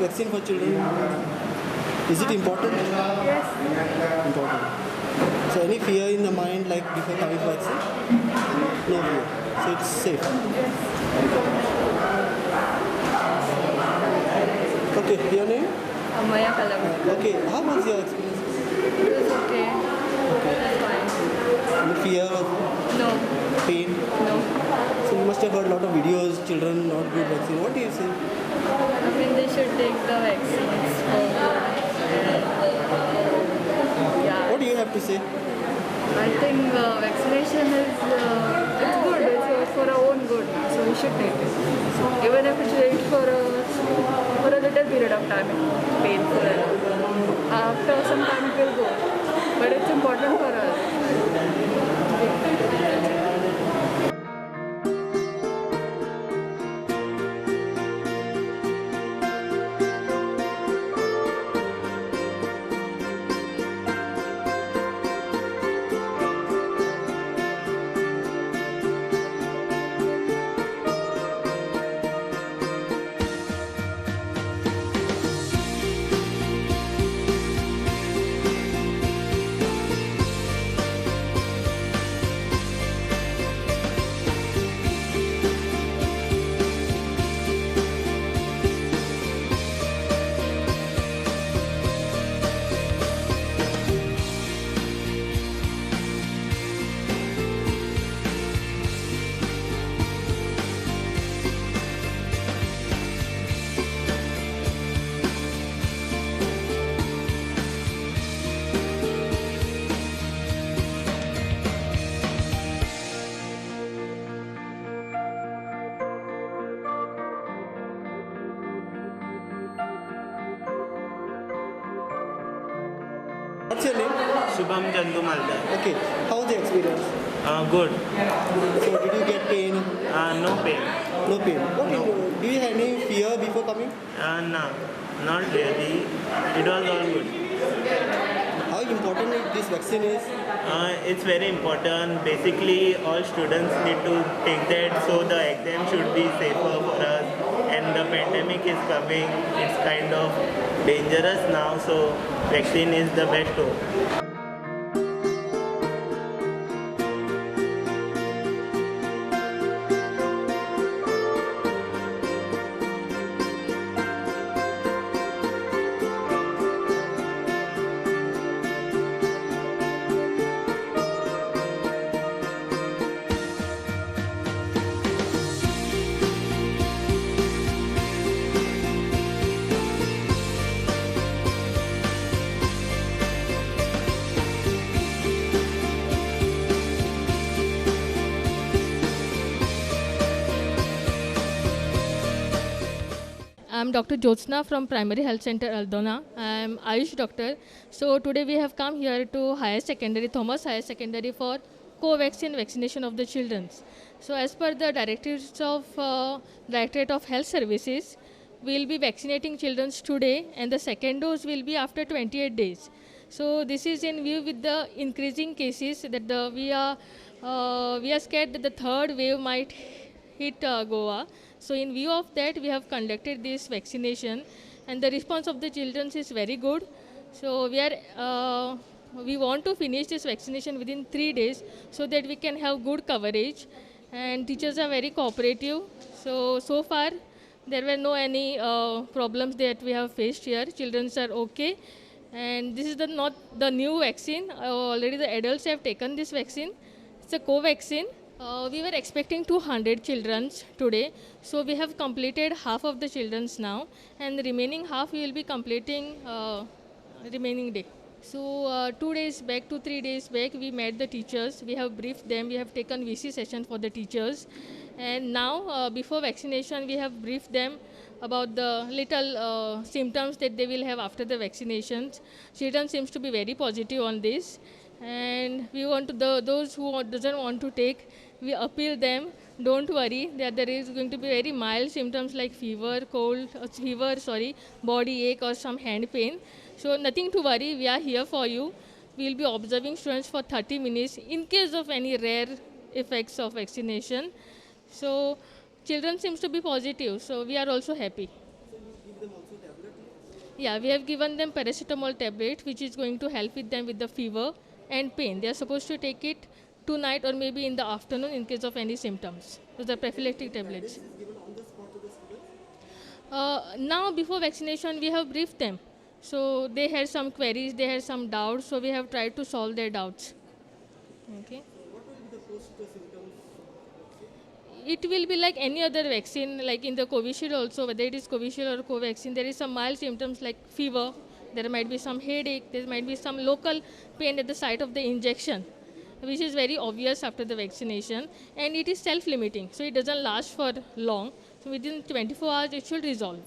vaccine for children? Is it important? Yes. Important. So any fear in the mind like before coming for vaccine? No fear. So it's safe. Okay, your name? Amaya Kalavati. Okay, how was your experience? It was okay. It's fine. Any fear or No. pain? No. So you must have heard a lot of videos, children not good vaccine. What do you say? I mean, they should take the vaccines for good. Yeah. What do you have to say? I think vaccination is it's good. It's for our own good. So we should take it. Even if it's wait for a little period of time, it's painful. After some time it will go. But it's important for us. What's your name? Shubham Chandu Maldar. Okay, how was the experience? Good. So did you get pain? No pain. No pain. What do you have any fear before coming? No, not really. It was all good. How important this vaccine is? It's very important. Basically, all students need to take that, so the exam should be safer for us. And the pandemic is coming. It's kind of dangerous now, so vaccine is the best hope. I'm Dr. Jyotsna from Primary Health Center Aldona. I'm Ayush doctor. So today we have come here to Higher Secondary, Thomas Higher Secondary for co-vaccine vaccination of the children. So as per the directives of Directorate of Health Services, we'll be vaccinating children today and the second dose will be after 28 days. So this is in view with the increasing cases that we are scared that the third wave might hit Goa. So in view of that, we have conducted this vaccination and the response of the children is very good. So we want to finish this vaccination within 3 days so that we can have good coverage, and teachers are very cooperative. So far there were no any problems that we have faced here. Children are okay, and this is not the new vaccine. Already the adults have taken this vaccine. It's a co-vaccine. We were expecting 200 children today, so we have completed half of the children now, and the remaining half we will be completing remaining day. So 2 days back, 2-3 days back, we met the teachers. We have briefed them. We have taken VC session for the teachers, and now before vaccination, we have briefed them about the little symptoms that they will have after the vaccinations. Children seems to be very positive on this, and we want to those who doesn't want to take, we appeal them, don't worry, that there is going to be very mild symptoms like fever, body ache or some hand pain. So nothing to worry, we are here for you. We will be observing students for 30 minutes in case of any rare effects of vaccination. So children seems to be positive, so we are also happy. So you give them also tablet? Yeah, we have given them paracetamol tablet, which is going to help with them with the fever and pain. They are supposed to take it tonight or maybe in the afternoon in case of any symptoms. Those are prophylactic tablets. Now, before vaccination, we have briefed them. So they had some queries, they had some doubts. So we have tried to solve their doubts. Okay. It will be like any other vaccine, like in the Covishield also, whether it is Covishield or Covaxin, there is some mild symptoms like fever, there might be some headache, there might be some local pain at the site of the injection, which is very obvious after the vaccination, and it is self-limiting, so it doesn't last for long. So within 24 hours, it should resolve.